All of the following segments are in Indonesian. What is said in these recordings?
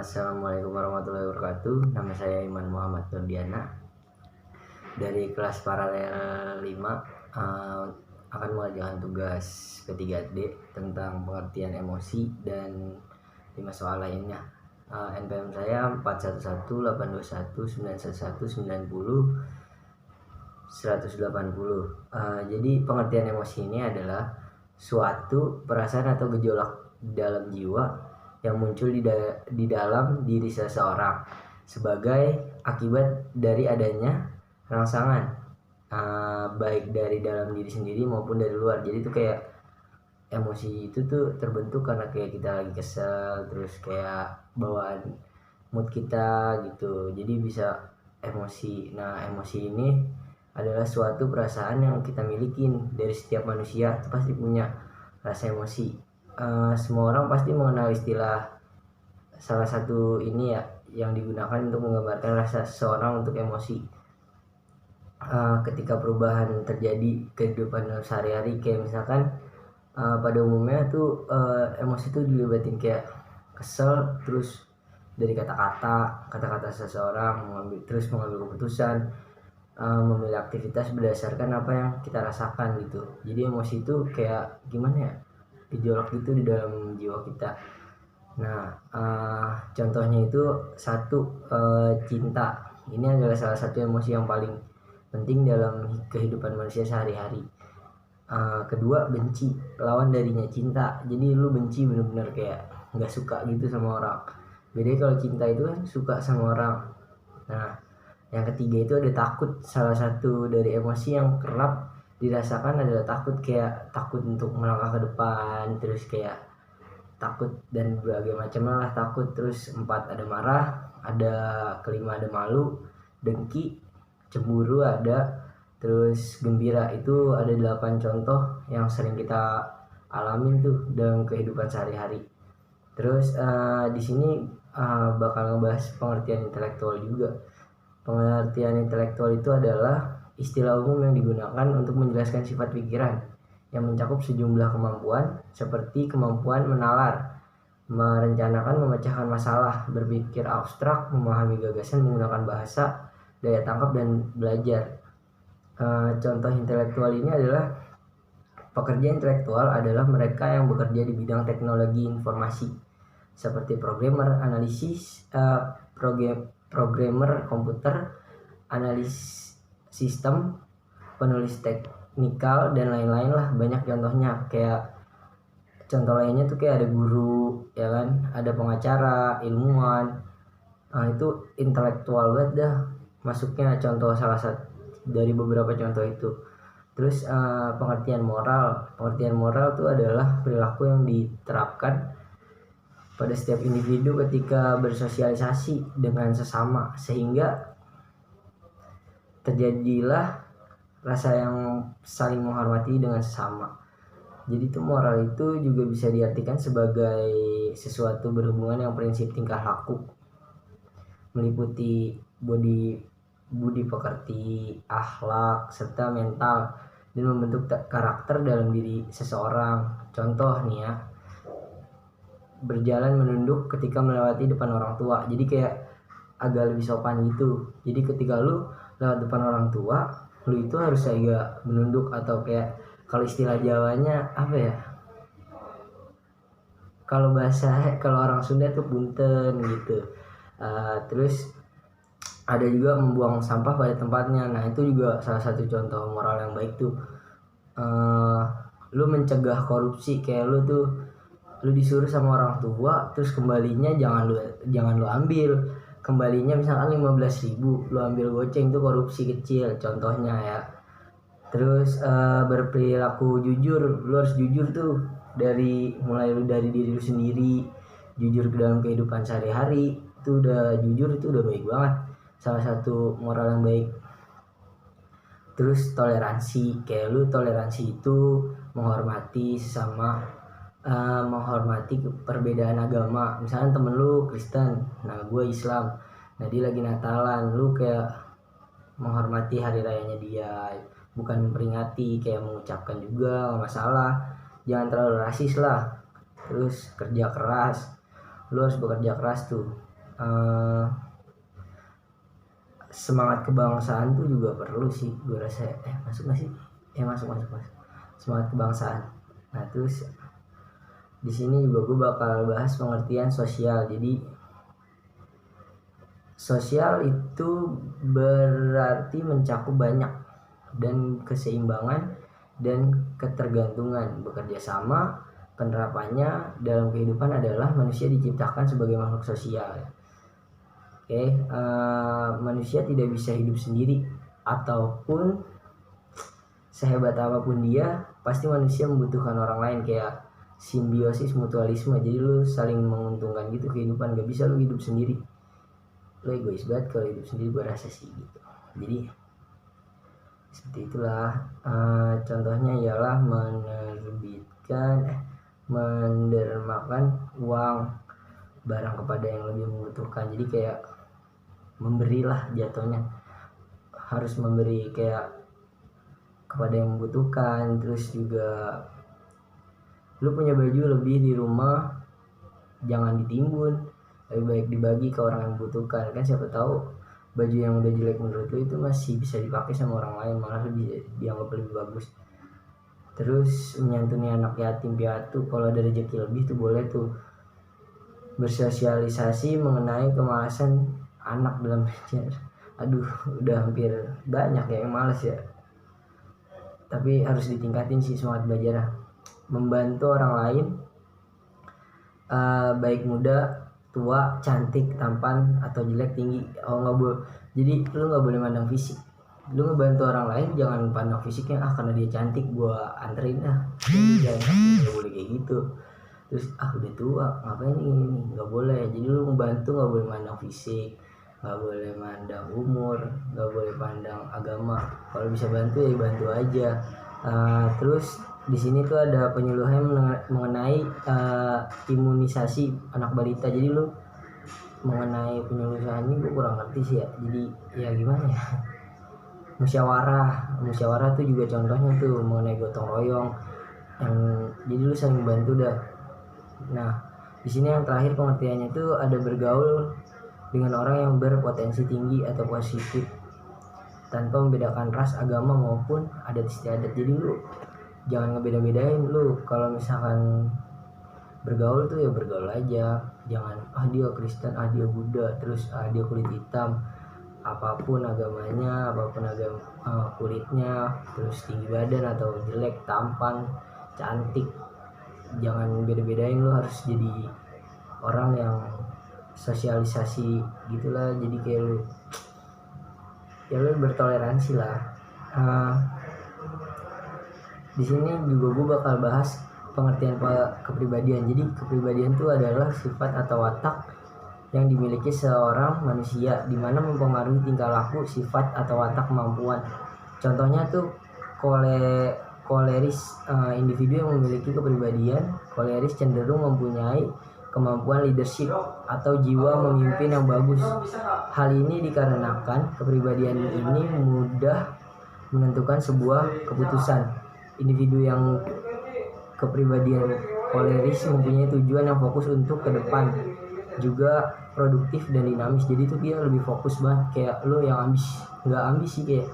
Assalamualaikum warahmatullahi wabarakatuh. Nama saya Iman Muhammad Nurdiana dari kelas paralel 5, akan mengerjakan tugas P3D tentang pengertian emosi dan 5 soal lainnya. NPM saya 4118219190 jadi pengertian emosi ini adalah suatu perasaan atau gejolak dalam jiwa yang muncul di dalam diri seseorang sebagai akibat dari adanya rangsangan, baik dari dalam diri sendiri maupun dari luar. Jadi itu kayak emosi itu tuh terbentuk karena kayak kita lagi kesel, terus kayak bawaan mood kita gitu, jadi bisa emosi. Nah, emosi ini adalah suatu perasaan yang kita milikin. Dari setiap manusia itu pasti punya rasa emosi. Semua orang pasti mengenal istilah salah satu ini ya, yang digunakan untuk menggambarkan rasa seseorang untuk emosi. Ketika perubahan terjadi kehidupan sehari-hari, kayak misalkan pada umumnya tuh emosi tuh dilibatin kayak kesel, terus dari kata-kata seseorang, mengambil keputusan, memilih aktivitas berdasarkan apa yang kita rasakan gitu. Jadi emosi itu kayak gimana ya, gejolak gitu di dalam jiwa kita. Nah, contohnya itu cinta. Ini adalah salah satu emosi yang paling penting dalam kehidupan manusia sehari-hari. Kedua, benci, lawan darinya cinta. Jadi lu benci bener-bener kayak nggak suka gitu sama orang. Beda kalau cinta itu kan suka sama orang. Nah, yang ketiga itu ada takut. Salah satu dari emosi yang kerap dirasakan adalah takut, kayak takut untuk melangkah ke depan, terus kayak takut dan berbagai macam lah takut. Terus 4 ada marah, kelima ada malu, dengki, cemburu ada, terus gembira. Itu ada 8 contoh yang sering kita alamin tuh dalam kehidupan sehari-hari. Terus di sini bakal ngebahas pengertian intelektual juga. Pengertian intelektual itu adalah istilah umum yang digunakan untuk menjelaskan sifat pikiran yang mencakup sejumlah kemampuan seperti kemampuan menalar, merencanakan, memecahkan masalah, berpikir abstrak, memahami gagasan menggunakan bahasa, daya tangkap, dan belajar. Contoh intelektual ini adalah pekerja intelektual adalah mereka yang bekerja di bidang teknologi informasi seperti programmer, programmer komputer, analis sistem, penulis teknikal, dan lain-lain lah. Banyak contohnya. Kayak contoh lainnya tuh kayak ada guru, ya kan, ada pengacara, ilmuwan. Itu intelektual banget dah masuknya. Contoh salah satu dari beberapa contoh itu. Terus pengertian moral tuh adalah perilaku yang diterapkan pada setiap individu ketika bersosialisasi dengan sesama sehingga terjadilah rasa yang saling menghormati dengan sesama. Jadi itu moral itu juga bisa diartikan sebagai sesuatu berhubungan yang prinsip tingkah laku, meliputi budi pekerti, akhlak, serta mental, dan membentuk karakter dalam diri seseorang. Contoh nih ya, berjalan menunduk ketika melewati depan orang tua. Jadi kayak agak lebih sopan gitu. Jadi ketika lu lewat depan orang tua, lu itu harus agak menunduk, atau kayak kalau istilah Jawanya apa ya, kalau orang Sunda tuh punten gitu. Terus ada juga membuang sampah pada tempatnya. Nah, itu juga salah satu contoh moral yang baik tuh. Lu mencegah korupsi, kayak lu disuruh sama orang tua, terus kembalinya jangan lu ambil. Kembalinya misalkan 15.000, lu ambil goceng, itu korupsi kecil contohnya ya. Terus berperilaku jujur, lu harus jujur tuh mulai dari diri lu sendiri, jujur ke dalam kehidupan sehari-hari. Itu udah jujur, itu udah baik banget, salah satu moral yang baik. Terus toleransi, kayak lu toleransi itu menghormati sesama, menghormati perbedaan agama. Misalnya temen lu Kristen, nah gue Islam, nah dia lagi Natalan, lu kayak menghormati hari rayanya dia, bukan memperingati, kayak mengucapkan juga, gak masalah. Jangan terlalu rasis lah. Terus kerja keras, lu harus bekerja keras tuh. uh, semangat kebangsaan tuh juga perlu sih gue rasa. Masuk gak sih? Masuk. Semangat kebangsaan. Nah terus di sini juga gue bakal bahas pengertian sosial. Jadi sosial itu berarti mencakup banyak dan keseimbangan dan ketergantungan. Bekerja sama, penerapannya dalam kehidupan adalah manusia diciptakan sebagai makhluk sosial. Manusia tidak bisa hidup sendiri, ataupun sehebat apapun dia, pasti manusia membutuhkan orang lain, kayak simbiosis mutualisme. Jadi lu saling menguntungkan gitu kehidupan. Gak bisa lu hidup sendiri, lu egois banget kalau hidup sendiri, gue rasa sih gitu. Jadi seperti itulah. Contohnya ialah mendermakan uang barang kepada yang lebih membutuhkan. Jadi kayak memberilah, jatuhnya harus memberi kayak kepada yang membutuhkan. Terus juga lu punya baju lebih di rumah, jangan ditimbun, lebih baik dibagi ke orang yang membutuhkan. Kan siapa tahu baju yang udah jelek menurut lu itu masih bisa dipakai sama orang lain, malah lebih dianggap lebih bagus. Terus menyantuni anak yatim piatu, kalau ada rezeki lebih tuh boleh tuh. Bersosialisasi mengenai kemalasan anak dalam belajar. Aduh, udah hampir banyak ya yang malas ya, tapi harus ditingkatin sih semangat belajar. Membantu orang lain, baik muda, tua, cantik, tampan atau jelek, tinggi, nggak boleh. Jadi lu nggak boleh mandang fisik. Lu ngebantu orang lain jangan pandang fisiknya, karena dia cantik gua anterin, nggak boleh kayak gitu. Terus udah tua ngapain ini, nggak boleh. Jadi lu ngebantu nggak boleh mandang fisik, nggak boleh mandang umur, nggak boleh pandang agama. Kalau bisa bantu ya bantu aja. Terus di sini tuh ada penyuluhan mengenai imunisasi anak balita. Jadi lu mengenai penyuluhan ini gue kurang ngerti sih ya. Jadi ya gimana ya, musyawarah tuh juga contohnya tuh mengenai gotong royong, yang jadi lu saling bantu dah. Nah di sini yang terakhir pengertiannya tuh ada bergaul dengan orang yang berpotensi tinggi atau positif tanpa membedakan ras, agama maupun adat istiadat. Jadi lu jangan ngebeda-bedain. Lu kalau misalkan bergaul tuh ya bergaul aja, jangan dia Kristen, dia Buddha, terus dia kulit hitam, apapun agamanya, apapun kulitnya, terus tinggi badan atau jelek, tampan, cantik, jangan beda-bedain. Lu harus jadi orang yang sosialisasi gitulah. Jadi kayak lu bertoleransi lah. Di sini juga gue bakal bahas pengertian kepribadian. Jadi kepribadian itu adalah sifat atau watak yang dimiliki seorang manusia, di mana mempengaruhi tingkah laku, sifat atau watak, kemampuan. Contohnya tuh koleris, individu yang memiliki kepribadian koleris cenderung mempunyai kemampuan leadership atau jiwa memimpin yang bagus. Hal ini dikarenakan kepribadian ini mudah menentukan sebuah keputusan. Individu yang kepribadian koleris mempunyai tujuan yang fokus untuk ke depan, juga produktif dan dinamis. Jadi tuh dia lebih fokus banget. Kayak lo yang nggak ambisi, kayak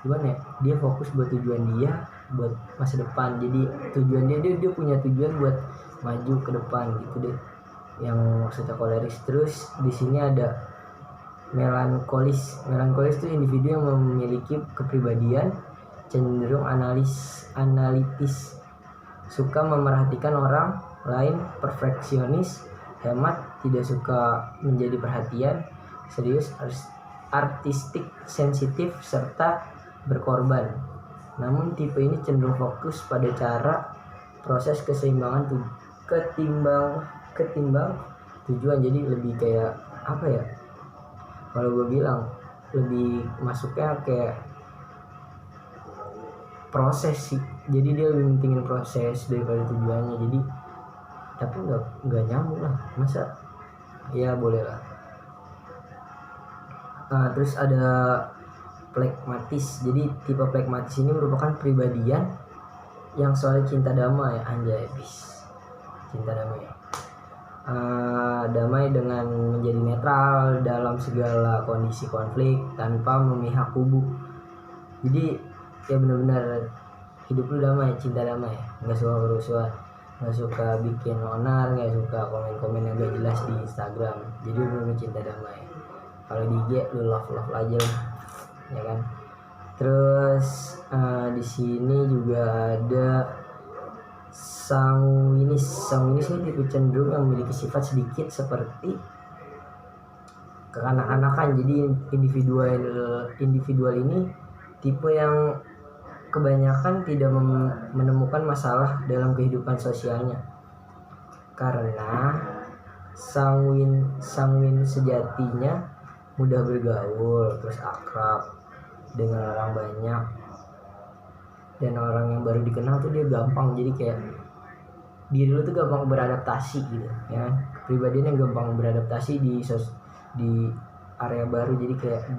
gimana ya, dia fokus buat tujuan dia, buat masa depan. Jadi tujuan dia punya tujuan buat maju ke depan gitu deh, yang maksudnya koleris. Terus di sini ada melankolis itu individu yang memiliki kepribadian cenderung analitis, suka memerhatikan orang lain, perfeksionis, hemat, tidak suka menjadi perhatian, serius, artistik, sensitif, serta berkorban. Namun tipe ini cenderung fokus pada cara proses keseimbangan ketimbang tujuan. Jadi lebih kayak apa ya, kalau gue bilang lebih masuknya kayak proses sih. Jadi dia lebih pentingin proses daripada tujuannya. Jadi tapi nggak nyambung lah, masa ya boleh lah. Terus ada plekmatis. Jadi tipe plekmatis ini merupakan kepribadian yang soal cinta damai, anjay bis, cinta damai. damai dengan menjadi netral dalam segala kondisi konflik tanpa memihak kubu. Jadi ya benar-benar hidup lu damai, cinta damai, nggak suka kerusuhan, nggak suka bikin onar, nggak suka komen-komen yang gak jelas di Instagram. Jadi benar-benar cinta damai. Kalau di IG lu love aja lah, ya kan. Terus di sini juga ada sanguinis sih tipe cenderung yang memiliki sifat sedikit seperti kekanak-kanakan. Jadi individual ini tipe yang kebanyakan tidak menemukan masalah dalam kehidupan sosialnya, karena sanguin sejatinya mudah bergaul, terus akrab dengan orang banyak, dan orang yang baru dikenal tuh dia gampang, jadi kayak diri lu tuh gampang beradaptasi gitu ya, kepribadian yang gampang beradaptasi di area baru. Jadi kayak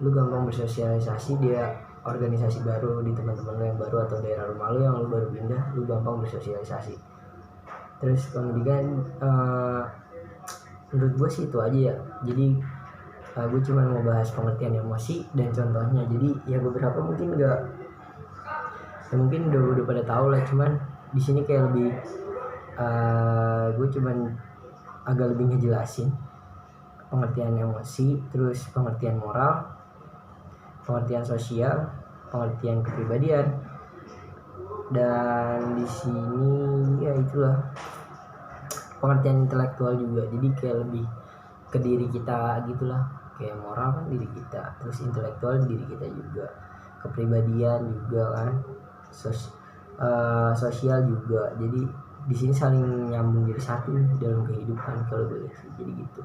lu gampang bersosialisasi, dia organisasi baru di teman-teman lu yang baru atau daerah rumah lu yang lu baru pindah, lu gampang bersosialisasi. Terus kemudian menurut gue sih itu aja ya. Jadi gue cuma mau bahas pengertian emosi dan contohnya. Jadi ya beberapa mungkin mungkin udah pada tahu lah, cuman di sini kayak lebih gue cuman agak lebih ngejelasin pengertian emosi, terus pengertian moral, pengertian sosial, pengertian kepribadian, dan di sini ya itulah pengertian intelektual juga. Jadi kayak lebih ke diri kita gitulah, kayak moral kan diri kita, terus intelektual diri kita juga, kepribadian juga kan, sosial juga. Jadi di sini saling nyambung jadi satu dalam kehidupan kalau gue lihat. Jadi gitu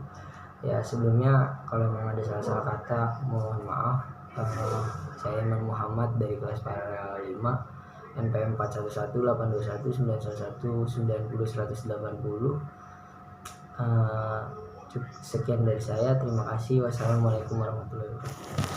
ya. Sebelumnya kalau memang ada salah kata mohon maaf. Saya Iman Muhammad dari kelas Paralel 5 NPM 41182191901080. Sekian dari saya, terima kasih. Wassalamualaikum warahmatullahi wabarakatuh.